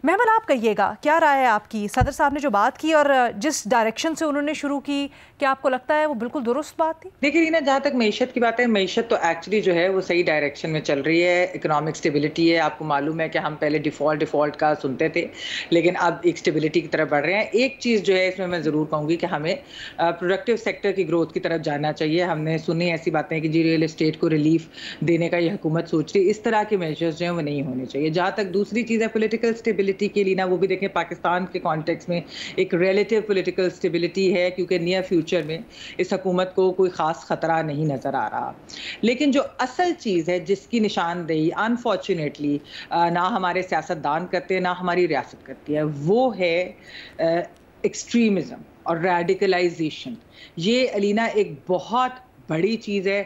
محمد آپ کہیے گا کیا رائے ہے آپ کی؟ صدر صاحب نے جو بات کی اور جس ڈائریکشن سے انہوں نے شروع کی، کیا آپ کو لگتا ہے وہ بالکل درست بات تھی؟ دیکھیے رینا، جہاں تک معیشت کی بات ہے، معیشت تو ایکچولی جو ہے وہ صحیح ڈائریکشن میں چل رہی ہے، اکنامک سٹیبلٹی ہے. آپ کو معلوم ہے کہ ہم پہلے ڈیفالٹ کا سنتے تھے، لیکن اب ایک سٹیبلٹی کی طرف بڑھ رہے ہیں. ایک چیز جو ہے اس میں ضرور کہوں گی کہ ہمیں پروڈکٹیو سیکٹر کی گروتھ کی طرف جانا چاہیے. ہم نے سنی ایسی باتیں کہ ریئل اسٹیٹ کو ریلیف دینے کا یہ حکومت سوچ رہی ہے. اس طرح کے میجرز جو ہیں وہ نہیں ہونے چاہیے. جہاں تک دوسری چیز ہے پولیٹیکل سٹیبلٹی کے لیے نا، وہ بھی دیکھیں پاکستان کے کانٹیکس میں ایک ریلیٹیو پولیٹیکل سٹیبلٹی ہے، کیونکہ نیئر فیوچر میں اس حکومت کو کوئی خاص خطرہ نہیں نظر آ رہا. لیکن جو اصل چیز ہے جس کی نشاندہی انفارچونیٹلی نہ ہمارے سیاستدان کرتے ہیں نہ ہماری ریاست کرتی ہے، وہ ہے ایکسٹریمزم اور ریڈیکلائزیشن. یہ علینا ایک بہت بڑی چیز ہے.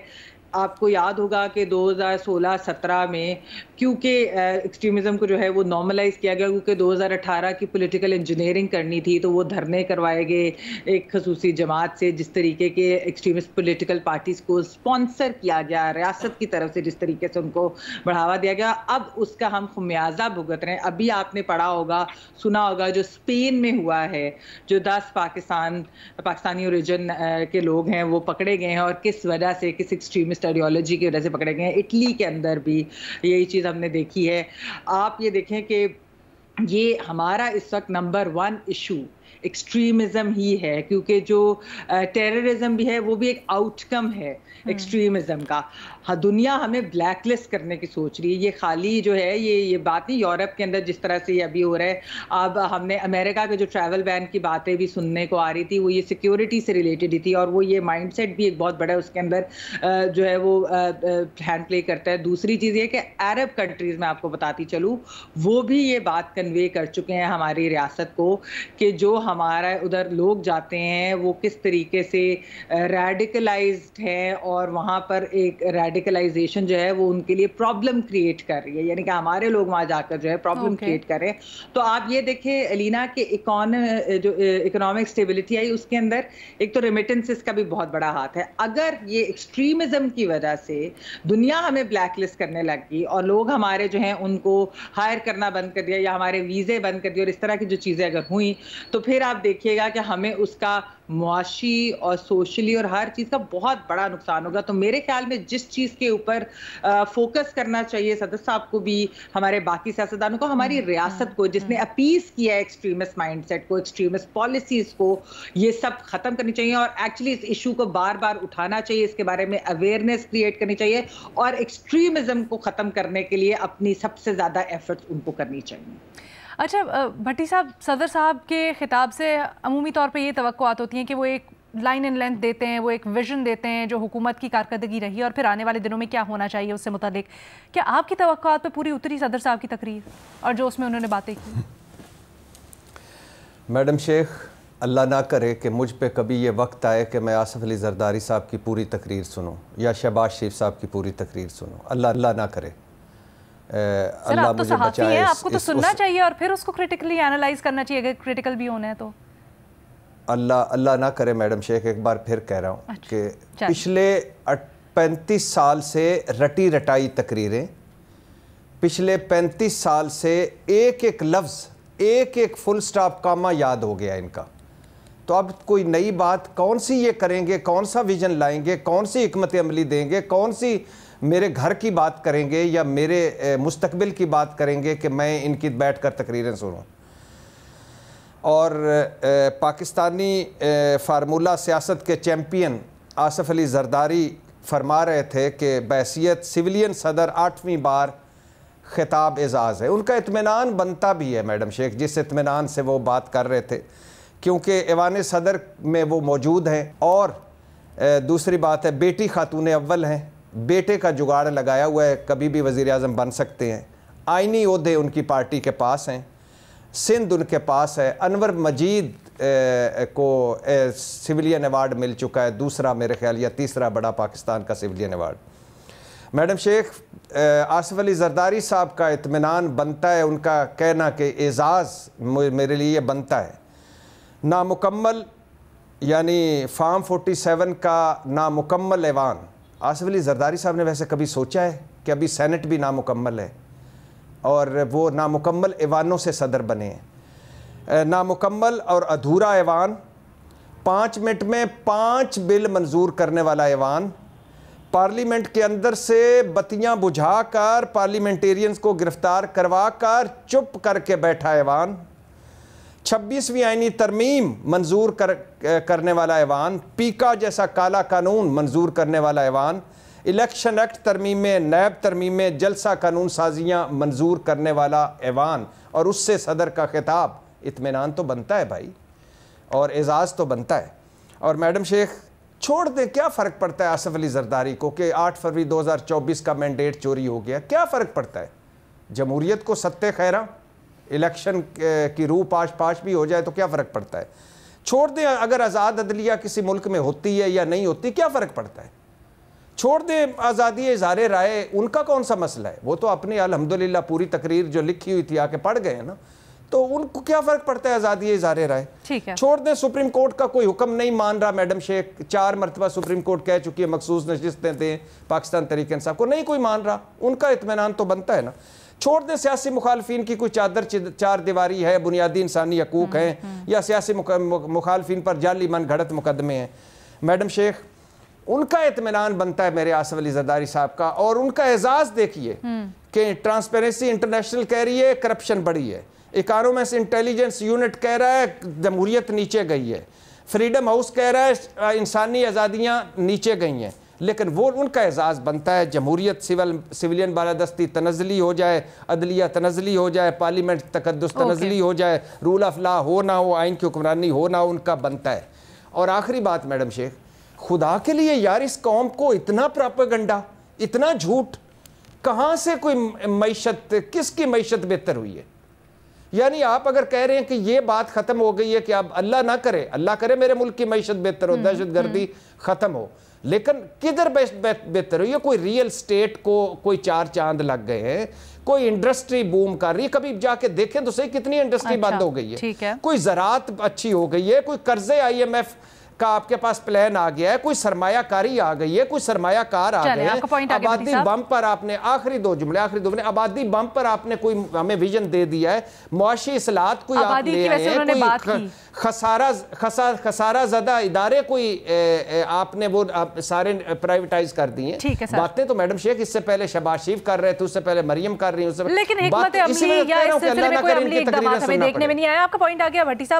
آپ کو یاد ہوگا کہ 2016-17 میں کیونکہ ایکسٹریمزم کو جو ہے وہ نارملائز کیا گیا، کیونکہ 2018 کی پولیٹیکل انجینئرنگ کرنی تھی، تو وہ دھرنے کروائے گئے ایک خصوصی جماعت سے. جس طریقے کے ایکسٹریمسٹ پولیٹیکل پارٹیز کو سپانسر کیا گیا ریاست کی طرف سے، جس طریقے سے ان کو بڑھاوا دیا گیا، اب اس کا ہم خمیازہ بھگت رہے ہیں. ابھی آپ نے پڑھا ہوگا، سنا ہوگا، جو اسپین میں ہوا ہے، جو 10 پاکستانی اوریجن کے لوگ ہیں وہ پکڑے گئے ہیں، اور کس وجہ سے، کس ایکسٹریمسٹ آئیڈیالوجی کی وجہ سے پکڑے گئے ہیں. اٹلی کے اندر بھی یہی چیز ہم نے دیکھی ہے. آپ یہ دیکھیں کہ یہ ہمارا اس وقت نمبر 1 ایشو ایکسٹریمزم ہی ہے، کیونکہ جو ٹیررزم بھی ہے وہ بھی ایک آؤٹ کم ہے ایکسٹریمزم کا. دنیا ہمیں بلیک لسٹ کرنے کی سوچ رہی ہے. یہ خالی جو ہے یہ بات نہیں، یورپ کے اندر جس طرح سے یہ ابھی ہو رہا ہے. اب ہم نے امریکہ کے جو ٹریول بین کی باتیں بھی سننے کو آ رہی تھی، وہ یہ سیکیورٹی سے ریلیٹڈ ہی تھی، اور وہ یہ مائنڈ سیٹ بھی ایک بہت بڑا اس کے اندر جو ہے وہ ہینڈ پلے کرتا ہے. دوسری چیز یہ کہ عرب کنٹریز میں آپ کو بتاتی چلوں، وہ بھی یہ بات کنوے کر چکے ہیں ہماری ریاست کو کہ جو ہمارا ادھر لوگ جاتے ہیں وہ کس طریقے سے ریڈیکلائزڈ ہیں، اور وہاں پر ایک ریڈیکلائزیشن جو ہے وہ ان کے لیے پرابلم کریٹ کر رہی ہے. یعنی کہ ہمارے لوگ وہاں جا کر جو ہے پرابلم کریٹ کر رہے ہیں. تو آپ یہ دیکھیں علینا کہ جو اکنامک سٹیبلٹی آئی، اس کے اندر ایک تو ریمیٹنسز کا بھی بہت بڑا ہاتھ ہے. اگر یہ ایکسٹریمزم کی وجہ سے دنیا ہمیں بلیک لسٹ کرنے لگ گئی اور لوگ ہمارے جو ہیں ان کو ہائر کرنا بند کر دیا یا ہمارے ویزے بند کر دیے، اور اس طرح کی جو چیزیں اگر ہوئیں، تو پھر آپ دیکھیے گا کہ ہمیں اس کا معاشی اور سوشلی اور ہر چیز کا بہت بڑا نقصان ہوگا. تو میرے خیال میں جس چیز کے اوپر فوکس کرنا چاہیے صدر صاحب کو بھی، ہمارے باقی سیاستدانوں کو، ہماری ریاست کو، جس نے اپیز کیا ہے ایکسٹریمسٹ مائنڈ سیٹ کو، ایکسٹریمسٹ پالیسیز کو، یہ سب ختم کرنی چاہیے. اور ایکچولی اس ایشو کو بار بار اٹھانا چاہیے، اس کے بارے میں اویئرنیس کریٹ کرنی چاہیے، اور ایکسٹریمزم کو ختم کرنے کے لیے اپنی سب سے زیادہ ایفرٹس ان کو کرنی چاہیے. اچھا بھٹی صاحب، صدر صاحب کے خطاب سے عمومی طور پہ یہ توقعات ہوتی ہیں کہ وہ ایک لائن ان لینتھ دیتے ہیں، وہ ایک ویژن دیتے ہیں جو حکومت کی کارکردگی رہی ہے اور پھر آنے والے دنوں میں کیا ہونا چاہیے اس سے متعلق. کیا آپ کی توقعات پہ پوری اتری صدر صاحب کی تقریر اور جو اس میں انہوں نے باتیں کی؟ میڈم شیخ، اللہ نہ کرے کہ مجھ پہ کبھی یہ وقت آئے کہ میں آصف علی زرداری صاحب کی پوری تقریر سنوں یا شہباز شریف صاحب کی پوری تقریر سنوں. اللہ نہ کرے. سر آپ تو صحافی ہیں، آپ کو تو سننا چاہیے اور پھر اس کو کریٹیکلی اینالائز کرنا چاہیے اگر کریٹیکل بھی ہونا ہے تو. اللہ نہ کرے میڈم شیخ، ایک بار پھر کہہ رہا ہوں کہ پچھلے 35 سال سے رٹی رٹائی تقریریں، پچھلے 35 سال سے ایک ایک لفظ، ایک ایک فل سٹاپ کامہ یاد ہو گیا ان کا. تو اب کوئی نئی بات کون سی یہ کریں گے، کون سا ویژن لائیں گے، کون سی حکمت عملی دیں گے، کون سی میرے گھر کی بات کریں گے یا میرے مستقبل کی بات کریں گے کہ میں ان کی بیٹھ کر تقریریں سنوں. اور پاکستانی فارمولہ سیاست کے چیمپئن آصف علی زرداری فرما رہے تھے کہ بحیثیت سویلین صدر 8ویں بار خطاب اعزاز ہے. ان کا اطمینان بنتا بھی ہے میڈم شیخ، جس اطمینان سے وہ بات کر رہے تھے، کیونکہ ایوان صدر میں وہ موجود ہیں. اور دوسری بات ہے، بیٹی خاتون اول ہیں، بیٹے کا جگاڑ لگایا ہوا ہے، کبھی بھی وزیر اعظم بن سکتے ہیں. آئینی عہدے ان کی پارٹی کے پاس ہیں، سندھ ان کے پاس ہے. انور مجید کو سویلین ایوارڈ مل چکا ہے، دوسرا میرے خیال یا تیسرا بڑا پاکستان کا سویلین ایوارڈ. میڈم شیخ، آصف علی زرداری صاحب کا اطمینان بنتا ہے، ان کا کہنا کہ اعزاز میرے لیے یہ بنتا ہے. نامکمل یعنی فارم 47 کا نامکمل ایوان، آصف علی زرداری صاحب نے ویسے کبھی سوچا ہے کہ ابھی سینٹ بھی نامکمل ہے؟ اور وہ نامکمل ایوانوں سے صدر بنے ہیں. نامکمل اور ادھورا ایوان, 5 منٹ میں 5 بل منظور کرنے والا ایوان, پارلیمنٹ کے اندر سے بتیاں بجھا کر پارلیمنٹیرینز کو گرفتار کروا کر چپ کر کے بیٹھا ایوان, 26ویں آئینی ترمیم منظور کرنے والا ایوان, پیکا جیسا کالا قانون منظور کرنے والا ایوان, الیکشن ایکٹ ترمیمیں, نیب ترمیمیں, جلسہ قانون سازیاں منظور کرنے والا ایوان, اور اس سے صدر کا خطاب. اطمینان تو بنتا ہے بھائی, اور اعزاز تو بنتا ہے. اور میڈم شیخ چھوڑ دیں, کیا فرق پڑتا ہے آصف علی زرداری کو کہ 8 فروری 2024 کا مینڈیٹ چوری ہو گیا؟ کیا فرق پڑتا ہے؟ جمہوریت کو ستے خیراں, الیکشن کی روح پاش بھی ہو جائے تو کیا فرق پڑتا ہے؟ چھوڑ دیں, اگر آزاد عدلیہ کسی ملک میں ہوتی ہے یا نہیں ہوتی, کیا فرق پڑتا ہے؟ چھوڑ دیں آزادی اظہار رائے, ان کا کون سا مسئلہ ہے؟ وہ تو اپنی الحمدللہ پوری تقریر جو لکھی ہوئی تھی آ کے پڑھ گئے ہیں نا, تو ان کو کیا فرق پڑتا ہے آزادی اظہار رائے؟ چھوڑ دیں, سپریم کورٹ کا کوئی حکم نہیں مان رہا میڈم شیخ, 4 مرتبہ سپریم کورٹ کہہ چکی ہے مخصوص نشستیں دیں پاکستان تحریک انصاف کو, نہیں کوئی مان رہا, ان کا اطمینان تو بنتا ہے نا. چھوڑ دیں سیاسی مخالفین کی کوئی چار دیواری ہے, بنیادی انسانی حقوق ہیں, یا سیاسی مخالفین پر جعلی من گھڑت مقدمے ہیں. میڈم شیخ ان کا اطمینان بنتا ہے میرے آصف علی زرداری صاحب کا, اور ان کا اعزاز دیکھیے کہ ٹرانسپیرنسی انٹرنیشنل کہہ رہی ہے کرپشن بڑھی ہے, اکانومکس انٹیلیجنس یونٹ کہہ رہا ہے جمہوریت نیچے گئی ہے, فریڈم ہاؤس کہہ رہا ہے انسانی آزادیاں نیچے گئی ہیں, لیکن وہ ان کا اعزاز بنتا ہے جمہوریت سویلین بالادستی تنزلی ہو جائے, عدلیہ تنزلی ہو جائے, پارلیمنٹ تقدس تنزلی ہو جائے, رول آف لا ہو نہ ہو, آئین کی حکمرانی ہو نہ ہو, ان کا بنتا ہے. اور آخری بات میڈم شیخ, خدا کے لیے یار اس قوم کو اتنا پراپیگنڈا, اتنا جھوٹ, کہاں سے کوئی معیشت, کس کی معیشت بہتر ہوئی ہے؟ یعنی آپ اگر کہہ رہے ہیں کہ یہ بات ختم ہو گئی ہے کہ اب اللہ نہ کرے, اللہ کرے میرے ملک کی معیشت بہتر ہو, دہشت گردی ختم ہو, لیکن کدھر بہتر ہوئی ہے؟ کوئی ریئل سٹیٹ کو کوئی 4 چاند لگ گئے ہیں, کوئی انڈسٹری بوم کر رہی ہے, کبھی جا کے دیکھیں تو صحیح کتنی انڈسٹری بند ہو گئی ہے, کوئی زراعت اچھی ہو گئی ہے, کوئی قرضے IMF کا آپ کے پاس پلان آ گیا ہے, کوئی سرمایہ کاری آ گئی ہے, کوئی سرمایہ کار آ گئے ہیں, آبادی بم پر آپ نے آخری دو جملے آبادی بم پر آپ نے کوئی ہمیں ویژن دے دیا ہے, معاشی اصلاحات کوئی آپ لے آئے ہیں, کوئی خسارہ زدہ ادارے کوئی آپ نے وہ سارے پرائیویٹائز کر دی ہیں. باتیں تو میڈم شیخ اس سے پہلے شہباز شریف کر رہے تھے, اس سے پہلے مریم کر رہی ہیں, لیکن حکمت عملی یا اس سلسلے میں کوئی عملی اقدامات ہمیں دیکھنے میں نہیں آیا. آپ کا پوائنٹ آ گیا بھٹی صاحب.